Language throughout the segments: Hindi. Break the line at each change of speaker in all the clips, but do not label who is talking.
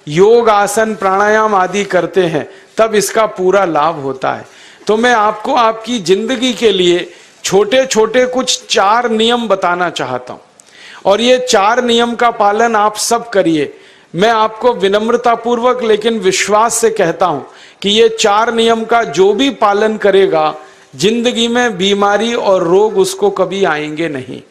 योग आसन प्राणायाम आदि करते हैं, तब इसका पूरा लाभ होता है। तो मैं आपको आपकी जिंदगी के लिए छोटे छोटे कुछ 4 नियम बताना चाहता हूं, और ये 4 नियम का पालन आप सब करिए। मैं आपको विनम्रता पूर्वक लेकिन विश्वास से कहता हूं कि ये 4 नियम का जो भी पालन करेगा, जिंदगी में बीमारी और रोग उसको कभी आएंगे नहीं।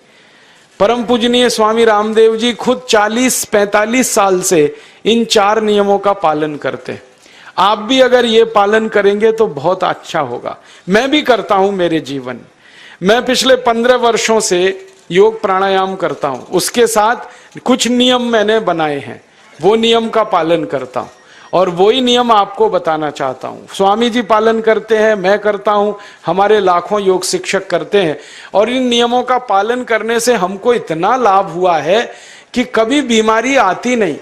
परम पूजनीय स्वामी रामदेव जी खुद 40-45 साल से इन 4 नियमों का पालन करते हैं। आप भी अगर ये पालन करेंगे तो बहुत अच्छा होगा। मैं भी करता हूं मेरे जीवन में। मैं पिछले 15 वर्षों से योग प्राणायाम करता हूं, उसके साथ कुछ नियम मैंने बनाए हैं, वो नियम का पालन करता हूं, और वही नियम आपको बताना चाहता हूं। स्वामी जी पालन करते हैं, मैं करता हूं, हमारे लाखों योग शिक्षक करते हैं, और इन नियमों का पालन करने से हमको इतना लाभ हुआ है कि कभी बीमारी आती नहीं।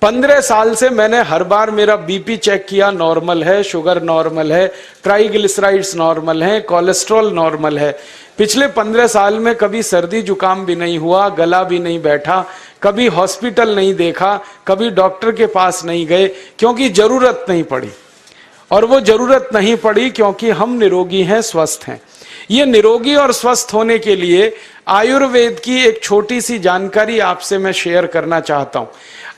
15 साल से मैंने हर बार मेरा बीपी चेक किया, नॉर्मल है, शुगर नॉर्मल है, ट्राइग्लिसराइड्स नॉर्मल है, कोलेस्ट्रॉल नॉर्मल है। पिछले 15 साल में कभी सर्दी जुकाम भी नहीं हुआ, गला भी नहीं बैठा, कभी हॉस्पिटल नहीं देखा, कभी डॉक्टर के पास नहीं गए, क्योंकि जरूरत नहीं पड़ी। और वो जरूरत नहीं पड़ी क्योंकि हम निरोगी हैं, स्वस्थ हैं। ये निरोगी और स्वस्थ होने के लिए आयुर्वेद की एक छोटी सी जानकारी आपसे मैं शेयर करना चाहता हूं।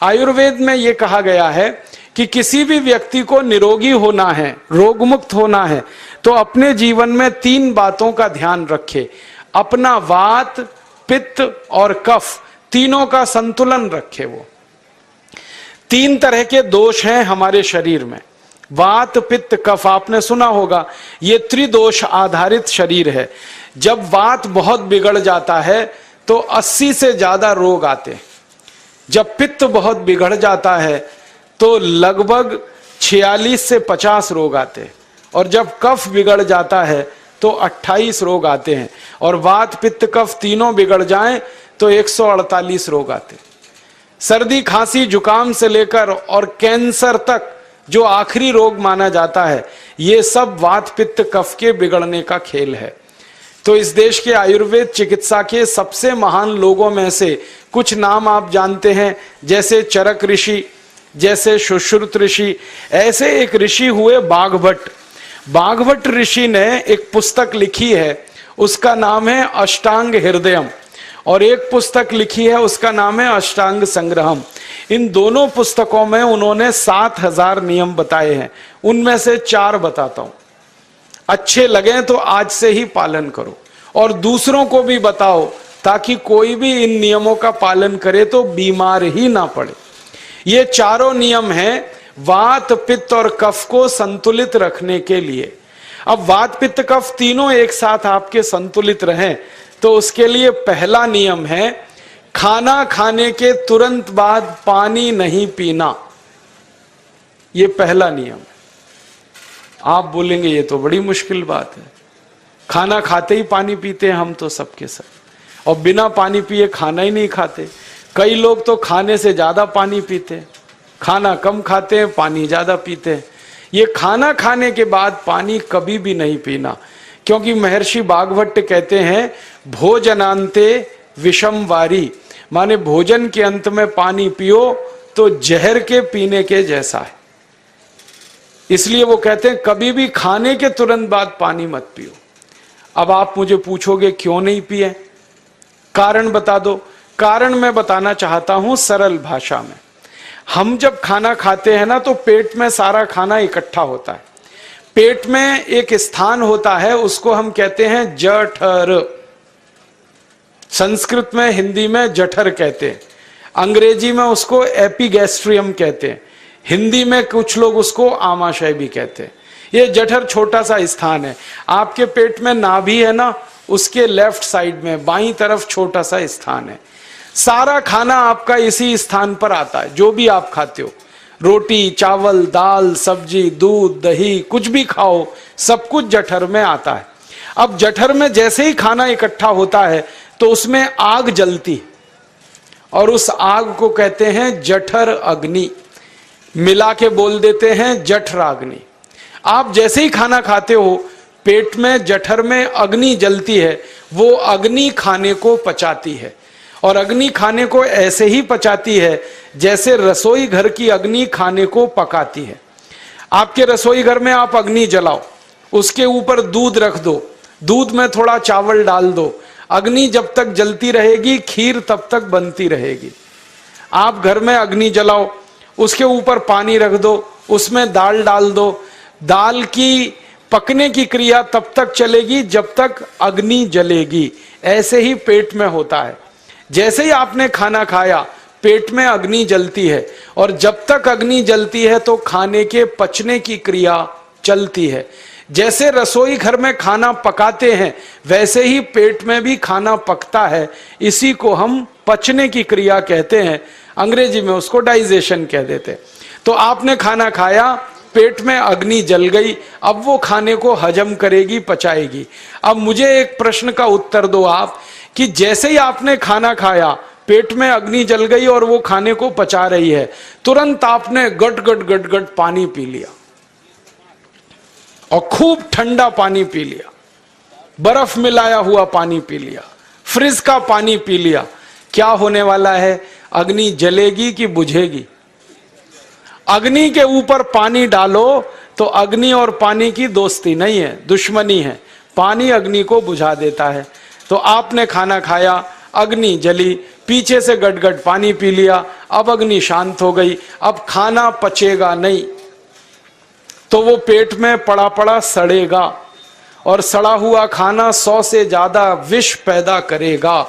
आयुर्वेद में ये कहा गया है कि किसी भी व्यक्ति को निरोगी होना है, रोग मुक्त होना है, तो अपने जीवन में 3 बातों का ध्यान रखे। अपना वात, पित्त और कफ, तीनों का संतुलन रखे। वो 3 तरह के दोष हैं हमारे शरीर में, वात, पित्त, कफ। आपने सुना होगा, ये त्रिदोष आधारित शरीर है। जब वात बहुत बिगड़ जाता है तो 80 से ज्यादा रोग आते हैं। जब पित्त बहुत बिगड़ जाता है तो लगभग 46 से 50 रोग आते हैं, और जब कफ बिगड़ जाता है तो 28 रोग आते हैं, और वात, पित्त, कफ तीनों बिगड़ जाएं तो 148 रोग आते हैं। सर्दी, खांसी, जुकाम से लेकर और कैंसर तक जो आखिरी रोग माना जाता है, ये सब वात, पित्त, कफ के बिगड़ने का खेल है। तो इस देश के आयुर्वेद चिकित्सा के सबसे महान लोगों में से कुछ नाम आप जानते हैं, जैसे चरक ऋषि, जैसे सुश्रुत ऋषि। ऐसे एक ऋषि हुए बाघभट्ट। बाघभट्ट ऋषि ने एक पुस्तक लिखी है, उसका नाम है अष्टांग हृदयम, और एक पुस्तक लिखी है, उसका नाम है अष्टांग संग्रहम। इन दोनों पुस्तकों में उन्होंने 7000 नियम बताए हैं। उनमें से 4 बताता हूं, अच्छे लगे तो आज से ही पालन करो, और दूसरों को भी बताओ, ताकि कोई भी इन नियमों का पालन करे तो बीमार ही ना पड़े। ये चारों नियम हैं वात, पित्त और कफ को संतुलित रखने के लिए। अब वात, पित्त, कफ तीनों एक साथ आपके संतुलित रहें, तो उसके लिए पहला नियम है खाना खाने के तुरंत बाद पानी नहीं पीना। ये पहला नियम है। आप बोलेंगे ये तो बड़ी मुश्किल बात है, खाना खाते ही पानी पीते हैं हम तो सबके सब, और बिना पानी पिए खाना ही नहीं खाते। कई लोग तो खाने से ज्यादा पानी पीते हैं, खाना कम खाते हैं, पानी ज्यादा पीते हैं। ये खाना खाने के बाद पानी कभी भी नहीं पीना, क्योंकि महर्षि बाघभट्ट कहते हैं भोजनांते विषम वारी, माने भोजन के अंत में पानी पियो तो जहर के पीने के जैसा है। इसलिए वो कहते हैं कभी भी खाने के तुरंत बाद पानी मत पियो। अब आप मुझे पूछोगे क्यों नहीं पिए, कारण बता दो। कारण मैं बताना चाहता हूं सरल भाषा में। हम जब खाना खाते हैं ना, तो पेट में सारा खाना इकट्ठा होता है। पेट में एक स्थान होता है, उसको हम कहते हैं जठर। संस्कृत में, हिंदी में जठर कहते हैं, अंग्रेजी में उसको एपिगैस्ट्रियम कहते हैं, हिंदी में कुछ लोग उसको आमाशय भी कहते हैं। ये जठर छोटा सा स्थान है। आपके पेट में नाभि है ना, उसके लेफ्ट साइड में बाईं तरफ छोटा सा स्थान है। सारा खाना आपका इसी स्थान पर आता है। जो भी आप खाते हो, रोटी, चावल, दाल, सब्जी, दूध, दही, कुछ भी खाओ, सब कुछ जठर में आता है। अब जठर में जैसे ही खाना इकट्ठा होता है तो उसमें आग जलती है, और उस आग को कहते हैं जठर अग्नि। मिला के बोल देते हैं जठराग्नि। आप जैसे ही खाना खाते हो, पेट में, जठर में अग्नि जलती है, वो अग्नि खाने को पचाती है, और अग्नि खाने को ऐसे ही पचाती है जैसे रसोई घर की अग्नि खाने को पकाती है। आपके रसोई घर में आप अग्नि जलाओ, उसके ऊपर दूध रख दो, दूध में थोड़ा चावल डाल दो, अग्नि जब तक जलती रहेगी खीर तब तक बनती रहेगी। आप घर में अग्नि जलाओ, उसके ऊपर पानी रख दो, उसमें दाल डाल दो, दाल की पकने की क्रिया तब तक चलेगी जब तक अग्नि जलेगी। ऐसे ही पेट में होता है, जैसे ही आपने खाना खाया पेट में अग्नि जलती है, और जब तक अग्नि जलती है तो खाने के पचने की क्रिया चलती है। जैसे रसोई घर में खाना पकाते हैं वैसे ही पेट में भी खाना पकता है, इसी को हम पचने की क्रिया कहते हैं, अंग्रेजी में उसको डाइजेशन कह देते हैं। तो आपने खाना खाया, पेट में अग्नि जल गई, अब वो खाने को हजम करेगी, पचाएगी। अब मुझे एक प्रश्न का उत्तर दो आप, कि जैसे ही आपने खाना खाया पेट में अग्नि जल गई और वो खाने को पचा रही है, तुरंत आपने गट गट गट गट पानी पी लिया और खूब ठंडा पानी पी लिया, बर्फ मिलाया हुआ पानी पी लिया, फ्रिज का पानी पी लिया। क्या होने वाला है? अग्नि जलेगी कि बुझेगी? अग्नि के ऊपर पानी डालो तो अग्नि और पानी की दोस्ती नहीं है, दुश्मनी है। पानी अग्नि को बुझा देता है। तो आपने खाना खाया, अग्नि जली, पीछे से गटगट पानी पी लिया, अब अग्नि शांत हो गई, अब खाना पचेगा नहीं, तो वो पेट में पड़ा पड़ा सड़ेगा, और सड़ा हुआ खाना 100 से ज्यादा विष पैदा करेगा,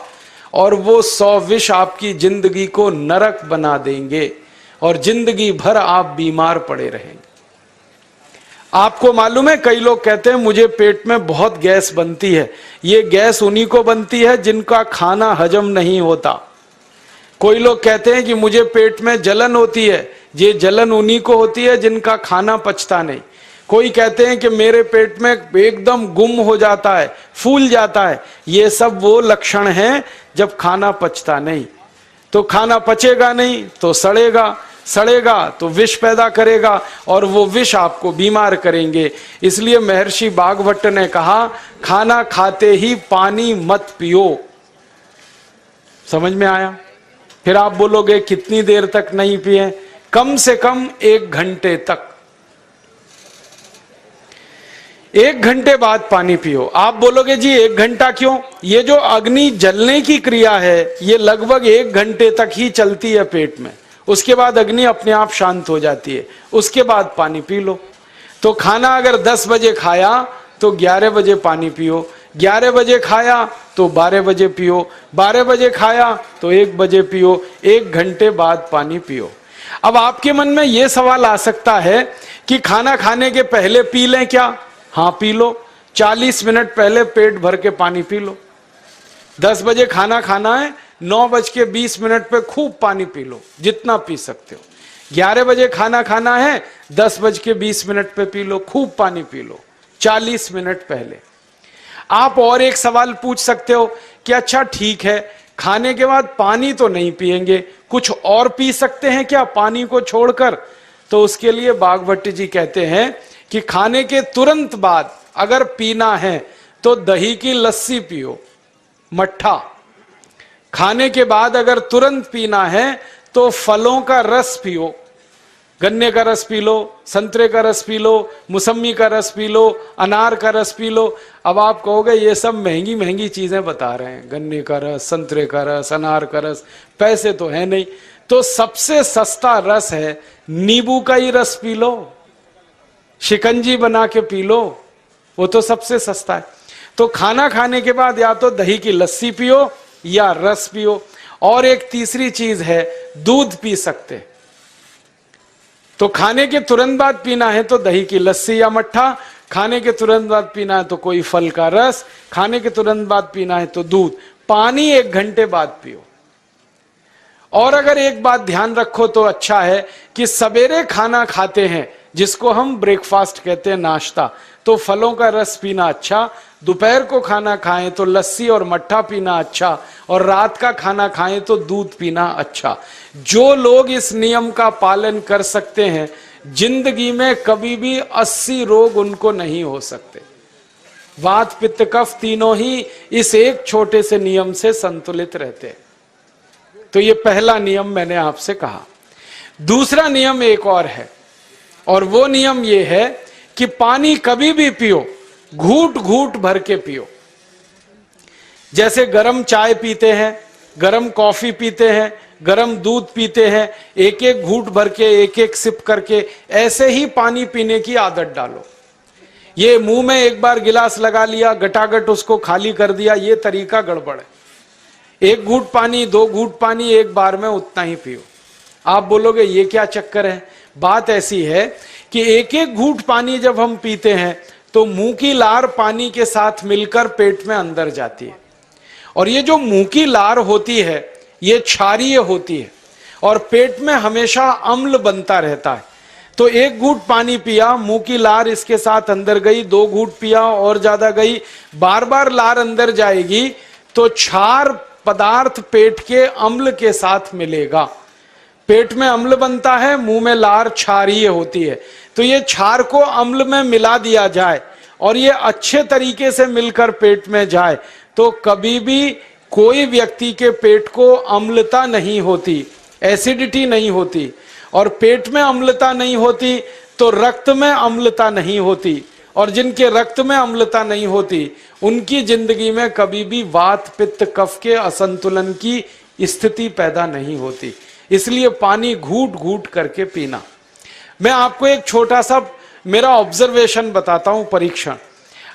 और वो 100 विष आपकी जिंदगी को नरक बना देंगे, और जिंदगी भर आप बीमार पड़े रहेंगे। आपको मालूम है, कई लोग कहते हैं मुझे पेट में बहुत गैस बनती है। ये गैस उन्हीं को बनती है जिनका खाना हजम नहीं होता। कोई लोग कहते हैं कि मुझे पेट में जलन होती है, ये जलन उन्हीं को होती है जिनका खाना पचता नहीं। कोई कहते हैं कि मेरे पेट में एकदम गुम हो जाता है, फूल जाता है, ये सब वो लक्षण हैं जब खाना पचता नहीं। तो खाना पचेगा नहीं तो सड़ेगा, सड़ेगा तो विष पैदा करेगा, और वो विष आपको बीमार करेंगे। इसलिए महर्षि भागवत ने कहा, खाना खाते ही पानी मत पियो। समझ में आया? फिर आप बोलोगे कितनी देर तक नहीं पिए? कम से कम 1 घंटे तक। 1 घंटे बाद पानी पियो। आप बोलोगे जी 1 घंटा क्यों? ये जो अग्नि जलने की क्रिया है ये लगभग 1 घंटे तक ही चलती है पेट में, उसके बाद अग्नि अपने आप शांत हो जाती है, उसके बाद पानी पी लो। तो खाना अगर 10 बजे खाया तो 11 बजे पानी पियो, 11 बजे खाया तो 12 बजे पियो, 12 बजे खाया तो 1 बजे पियो, 1 घंटे बाद पानी पियो। अब आपके मन में यह सवाल आ सकता है कि खाना खाने के पहले पी लें क्या? हाँ पी लो, 40 मिनट पहले पेट भर के पानी पी लो। 10 बजे खाना खाना है, 9:20 पे खूब पानी पी लो, जितना पी सकते हो। 11 बजे खाना खाना है, 10:20 पे पी लो, खूब पानी पी लो, 40 मिनट पहले। आप और एक सवाल पूछ सकते हो कि अच्छा ठीक है, खाने के बाद पानी तो नहीं पिएंगे, कुछ और पी सकते हैं क्या पानी को छोड़कर? तो उसके लिए भागवत जी कहते हैं कि खाने के तुरंत बाद अगर पीना है तो दही की लस्सी पियो, मट्ठा। खाने के बाद अगर तुरंत पीना है तो फलों का रस पियो, गन्ने का रस पी लो, संतरे का रस पी लो, मौसमी का रस पी लो, अनार का रस पी लो। अब आप कहोगे ये सब महंगी महंगी चीजें बता रहे हैं, गन्ने का रस, संतरे का रस, अनार का रस, पैसे तो है नहीं। तो सबसे सस्ता रस है नींबू का ही रस पी लो, शिकंजी बना के पी लो, वो तो सबसे सस्ता है। तो खाना खाने के बाद या तो दही की लस्सी पियो या रस पियो। और एक तीसरी चीज है, दूध पी सकते। तो खाने के तुरंत बाद पीना है तो दही की लस्सी या मट्ठा, खाने के तुरंत बाद पीना है तो कोई फल का रस, खाने के तुरंत बाद पीना है तो दूध। पानी 1 घंटे बाद पियो। और अगर एक बात ध्यान रखो तो अच्छा है कि सवेरे खाना खाते हैं जिसको हम ब्रेकफास्ट कहते हैं, नाश्ता, तो फलों का रस पीना अच्छा, दोपहर को खाना खाएं तो लस्सी और मट्ठा पीना अच्छा, और रात का खाना खाएं तो दूध पीना अच्छा। जो लोग इस नियम का पालन कर सकते हैं जिंदगी में कभी भी 80 रोग उनको नहीं हो सकते। वात पित्त कफ तीनों ही इस एक छोटे से नियम से संतुलित रहते हैं। तो ये पहला नियम मैंने आपसे कहा। दूसरा नियम एक और है, और वो नियम ये है कि पानी कभी भी पियो, घूट घूट भर के पियो। जैसे गरम चाय पीते हैं, गरम कॉफी पीते हैं, गरम दूध पीते हैं, एक एक घूट भर के, एक एक सिप करके, ऐसे ही पानी पीने की आदत डालो। ये मुंह में एक बार गिलास लगा लिया, गटागट उसको खाली कर दिया, ये तरीका गड़बड़ है। एक घूट पानी, दो घूट पानी एक बार में उतना ही पियो। आप बोलोगे ये क्या चक्कर है? बात ऐसी है कि एक एक घूट पानी जब हम पीते हैं तो मुंह की लार पानी के साथ मिलकर पेट में अंदर जाती है, और ये जो मुंह की लार होती है ये क्षारीय होती है, और पेट में हमेशा अम्ल बनता रहता है। तो एक घूट पानी पिया, मुंह की लार इसके साथ अंदर गई, दो घूट पिया और ज्यादा गई, बार बार लार अंदर जाएगी तो क्षार पदार्थ पेट के अम्ल के साथ मिलेगा। पेट में अम्ल बनता है, मुंह में लार क्षारीय होती है। तो ये क्षार को अम्ल में मिला दिया जाए और ये अच्छे तरीके से मिलकर पेट में जाए तो कभी भी कोई व्यक्ति के पेट को अम्लता नहीं होती, एसिडिटी नहीं होती। और पेट में अम्लता नहीं होती तो रक्त में अम्लता नहीं होती, और जिनके रक्त में अम्लता नहीं होती उनकी जिंदगी में कभी भी वात पित्त कफ के असंतुलन की स्थिति पैदा नहीं होती। इसलिए पानी घूट घूट करके पीना। मैं आपको एक छोटा सा मेरा ऑब्जर्वेशन बताता हूं, परीक्षण।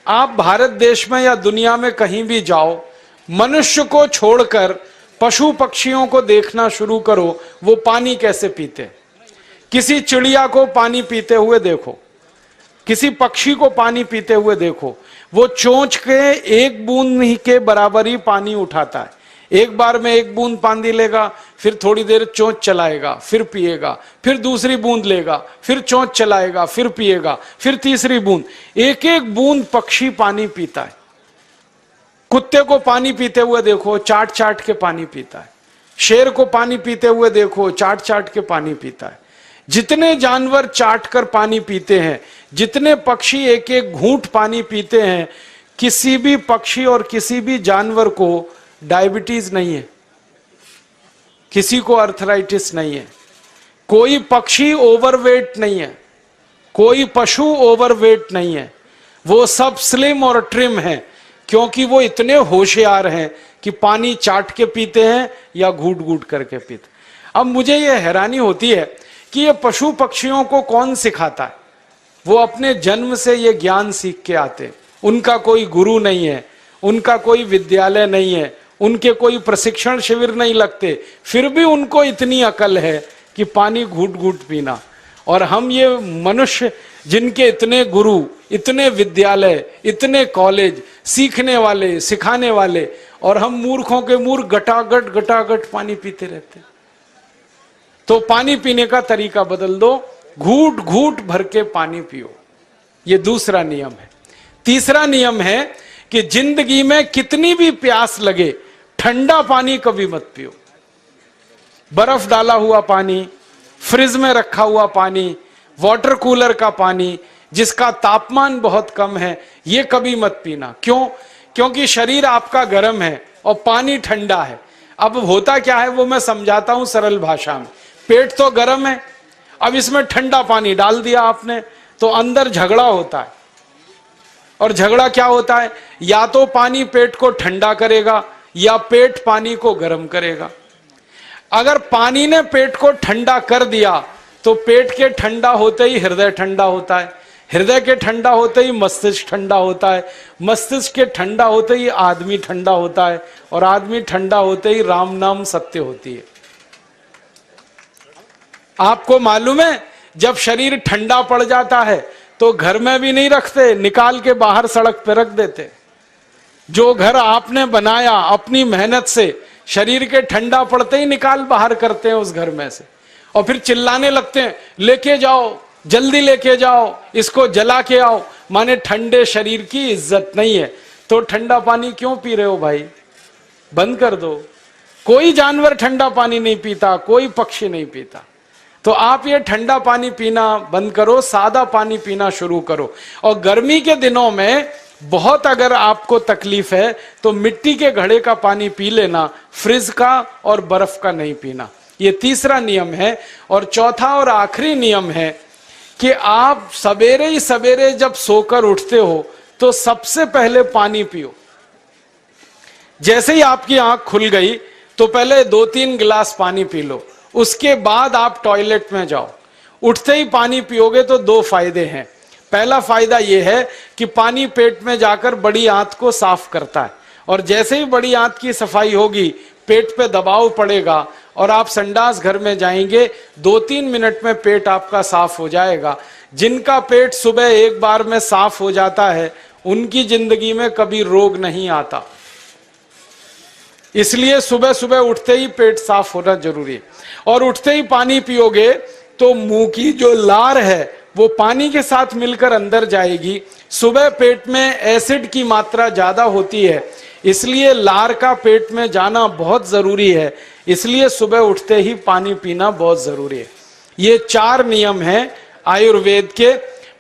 आप भारत देश में या दुनिया में कहीं भी जाओ, मनुष्य को छोड़कर पशु पक्षियों को देखना शुरू करो, वो पानी कैसे पीते। किसी चिड़िया को पानी पीते हुए देखो, किसी पक्षी को पानी पीते हुए देखो, वो चोंच के एक बूंद ही के बराबर ही पानी उठाता है। एक बार में एक बूंद पानी लेगा, फिर थोड़ी देर चोंच चलाएगा, फिर पिएगा, फिर दूसरी बूंद लेगा, फिर चोंच चलाएगा, फिर पिएगा, फिर तीसरी बूंद। एक एक बूंद पक्षी पानी पीता है। कुत्ते को पानी पीते हुए देखो, चाट चाट के पानी पीता है। शेर को पानी पीते हुए देखो, चाट चाट के पानी पीता है। जितने जानवर चाट कर पानी पीते हैं, जितने पक्षी एक एक घूंट पानी पीते हैं, किसी भी पक्षी और किसी भी जानवर को डायबिटीज नहीं है, किसी को अर्थराइटिस नहीं है, कोई पक्षी ओवरवेट नहीं है, कोई पशु ओवरवेट नहीं है। वो सब स्लिम और ट्रिम हैं, क्योंकि वो इतने होशियार हैं कि पानी चाट के पीते हैं या घूट घूट करके पीते। अब मुझे ये हैरानी होती है कि ये पशु पक्षियों को कौन सिखाता है? वो अपने जन्म से ये ज्ञान सीख के आते। उनका कोई गुरु नहीं है, उनका कोई विद्यालय नहीं है, उनके कोई प्रशिक्षण शिविर नहीं लगते, फिर भी उनको इतनी अकल है कि पानी घूट घूट पीना। और हम ये मनुष्य जिनके इतने गुरु, इतने विद्यालय, इतने कॉलेज, सीखने वाले, सिखाने वाले, और हम मूर्खों के मूर्ख गटागट गटागट पानी पीते रहते। तो पानी पीने का तरीका बदल दो, घूट घूट भर के पानी पियो। ये दूसरा नियम है। तीसरा नियम है कि जिंदगी में कितनी भी प्यास लगे, ठंडा पानी कभी मत पियो। बर्फ डाला हुआ पानी, फ्रिज में रखा हुआ पानी, वाटर कूलर का पानी जिसका तापमान बहुत कम है, ये कभी मत पीना। क्यों? क्योंकि शरीर आपका गर्म है और पानी ठंडा है। अब होता क्या है वो मैं समझाता हूं सरल भाषा में। पेट तो गर्म है, अब इसमें ठंडा पानी डाल दिया आपने तो अंदर झगड़ा होता है। और झगड़ा क्या होता है? या तो पानी पेट को ठंडा करेगा या पेट पानी को गर्म करेगा। अगर पानी ने पेट को ठंडा कर दिया तो पेट के ठंडा होते ही हृदय ठंडा होता है, हृदय के ठंडा होते ही मस्तिष्क ठंडा होता है, मस्तिष्क के ठंडा होते ही आदमी ठंडा होता है, और आदमी ठंडा होते ही राम नाम सत्य होती है। आपको मालूम है जब शरीर ठंडा पड़ जाता है तो घर में भी नहीं रखते, निकाल के बाहर सड़क पर रख देते। जो घर आपने बनाया अपनी मेहनत से, शरीर के ठंडा पड़ते ही निकाल बाहर करते हैं उस घर में से, और फिर चिल्लाने लगते हैं लेके जाओ, जल्दी लेके जाओ, इसको जला के आओ। माने ठंडे शरीर की इज्जत नहीं है। तो ठंडा पानी क्यों पी रहे हो भाई? बंद कर दो। कोई जानवर ठंडा पानी नहीं पीता, कोई पक्षी नहीं पीता। तो आप ये ठंडा पानी पीना बंद करो, सादा पानी पीना शुरू करो। और गर्मी के दिनों में बहुत अगर आपको तकलीफ है तो मिट्टी के घड़े का पानी पी लेना, फ्रिज का और बर्फ का नहीं पीना। ये तीसरा नियम है। और चौथा और आखिरी नियम है कि आप सवेरे ही सवेरे जब सोकर उठते हो तो सबसे पहले पानी पियो। जैसे ही आपकी आंख खुल गई तो पहले 2-3 गिलास पानी पी लो, उसके बाद आप टॉयलेट में जाओ। उठते ही पानी पियोगे तो 2 फायदे हैं। पहला फायदा यह है कि पानी पेट में जाकर बड़ी आंत को साफ करता है, और जैसे ही बड़ी आंत की सफाई होगी पेट पे दबाव पड़ेगा और आप संडास घर में जाएंगे, 2-3 मिनट में पेट आपका साफ हो जाएगा। जिनका पेट सुबह एक बार में साफ हो जाता है उनकी जिंदगी में कभी रोग नहीं आता। इसलिए सुबह सुबह उठते ही पेट साफ होना जरूरी है। और उठते ही पानी पियोगे तो मुंह की जो लार है वो पानी के साथ मिलकर अंदर जाएगी। सुबह पेट में एसिड की मात्रा ज्यादा होती है, इसलिए लार का पेट में जाना बहुत जरूरी है। इसलिए सुबह उठते ही पानी पीना बहुत जरूरी है। ये 4 नियम हैं आयुर्वेद के।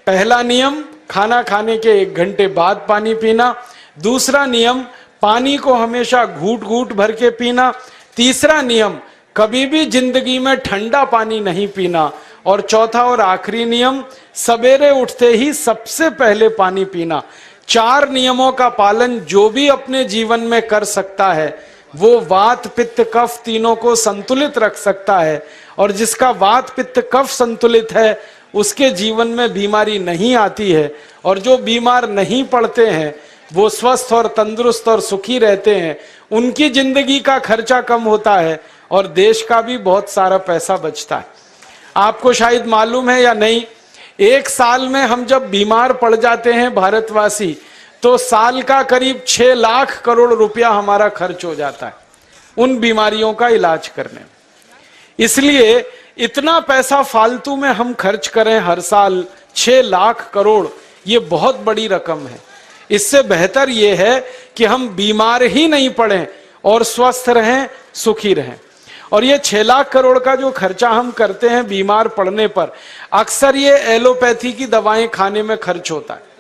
पहला नियम, खाना खाने के 1 घंटे बाद पानी पीना। दूसरा नियम, पानी को हमेशा घूट घूट भर के पीना। तीसरा नियम, कभी भी जिंदगी में ठंडा पानी नहीं पीना। और चौथा और आखिरी नियम, सवेरे उठते ही सबसे पहले पानी पीना। 4 नियमों का पालन जो भी अपने जीवन में कर सकता है वो वात पित्त कफ तीनों को संतुलित रख सकता है। और जिसका वात पित्त कफ संतुलित है उसके जीवन में बीमारी नहीं आती है। और जो बीमार नहीं पड़ते हैं वो स्वस्थ और तंदुरुस्त और सुखी रहते हैं। उनकी जिंदगी का खर्चा कम होता है और देश का भी बहुत सारा पैसा बचता है। आपको शायद मालूम है या नहीं, 1 साल में हम जब बीमार पड़ जाते हैं भारतवासी, तो साल का करीब 6 लाख करोड़ रुपया हमारा खर्च हो जाता है उन बीमारियों का इलाज करने में। इसलिए इतना पैसा फालतू में हम खर्च करें हर साल 6 लाख करोड़, ये बहुत बड़ी रकम है। इससे बेहतर यह है कि हम बीमार ही नहीं पड़ें और स्वस्थ रहें, सुखी रहें। और ये 6 लाख करोड़ का जो खर्चा हम करते हैं बीमार पड़ने पर, अक्सर ये एलोपैथी की दवाएं खाने में खर्च होता है।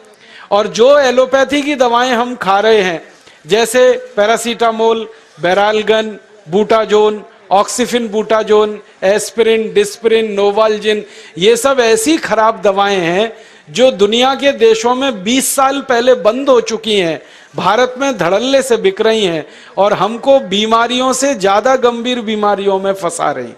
और जो एलोपैथी की दवाएं हम खा रहे हैं, जैसे paracetamol, Baralgan, Butazone, oxyphenbutazone, aspirin, Disprin, Novalgin, ये सब ऐसी खराब दवाएं हैं जो दुनिया के देशों में 20 साल पहले बंद हो चुकी हैं, भारत में धड़ल्ले से बिक रही हैं और हमको बीमारियों से ज्यादा गंभीर बीमारियों में फंसा रही।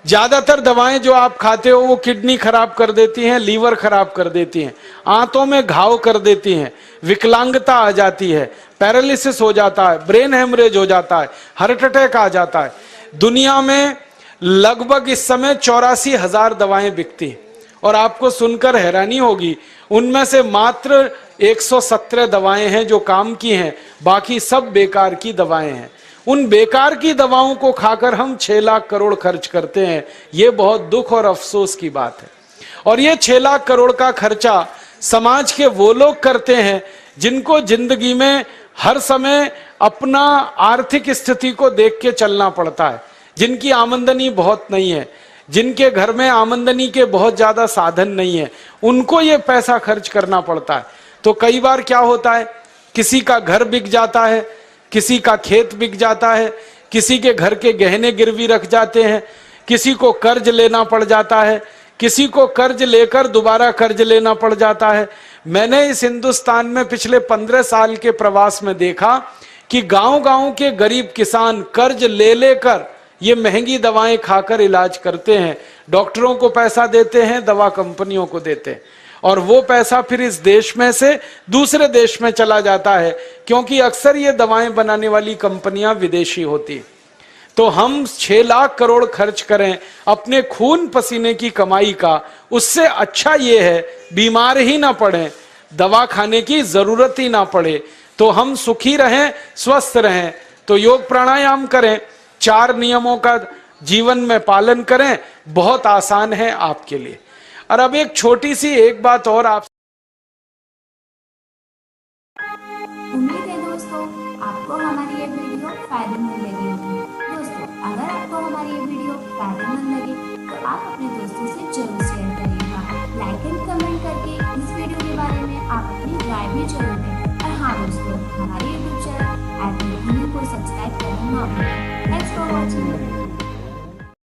ज्यादातर दवाएं जो आप खाते हो वो किडनी खराब कर देती हैं, लीवर खराब कर देती हैं, आंतों में घाव कर देती हैं, विकलांगता आ जाती है, पैरालिसिस हो जाता है, ब्रेन हेमरेज हो जाता है, हार्ट अटैक आ जाता है। दुनिया में लगभग इस समय 84,000 दवाएं बिकती हैं और आपको सुनकर हैरानी होगी, उनमें से मात्र 117 दवाएं हैं जो काम की हैं, बाकी सब बेकार की दवाएं हैं। उन बेकार की दवाओं को खाकर हम 6 लाख करोड़ खर्च करते हैं। ये बहुत दुख और अफसोस की बात है। और ये 6 लाख करोड़ का खर्चा समाज के वो लोग करते हैं जिनको जिंदगी में हर समय अपना आर्थिक स्थिति को देख के चलना पड़ता है, जिनकी आमदनी बहुत नहीं है, जिनके घर में आमदनी के बहुत ज्यादा साधन नहीं है, उनको ये पैसा खर्च करना पड़ता है। तो कई बार क्या होता है, किसी का घर बिक जाता है, किसी का खेत बिक जाता है, किसी के घर के गहने गिरवी रख जाते हैं, किसी को कर्ज लेना पड़ जाता है, किसी को कर्ज लेकर दोबारा कर्ज लेना पड़ जाता है। मैंने इस हिंदुस्तान में पिछले 15 साल के प्रवास में देखा कि गांव-गांव के गरीब किसान कर्ज ले लेकर ये महंगी दवाएं खाकर इलाज करते हैं, डॉक्टरों को पैसा देते हैं, दवा कंपनियों को देते हैं, और वो पैसा फिर इस देश में से दूसरे देश में चला जाता है, क्योंकि अक्सर ये दवाएं बनाने वाली कंपनियां विदेशी होती हैं। तो हम 6 लाख करोड़ खर्च करें अपने खून पसीने की कमाई का, उससे अच्छा ये है बीमार ही ना पड़ें, दवा खाने की जरूरत ही ना पड़े, तो हम सुखी रहें, स्वस्थ रहें। तो योग प्राणायाम करें, 4 नियमों का जीवन में पालन करें, बहुत आसान है आपके लिए। और अब एक छोटी सी एक बात और आप,
उम्मीद है दोस्तों आपको हमारी ये वीडियो फायदेमंद लगी होगी। दोस्तों अगर आपको हमारी ये वीडियो फायदेमंद लगे तो आप अपने दोस्तों से जरूर शेयर करिएगा। लाइक एंड कमेंट करके इस वीडियो के बारे में आप अपनी राय सब्सक्राइब भी जरूर करें। और हाँ दोस्तों, हमारे यूट्यूब चैनल को सब्सक्राइब करना ना भूलें। Thanks for watching.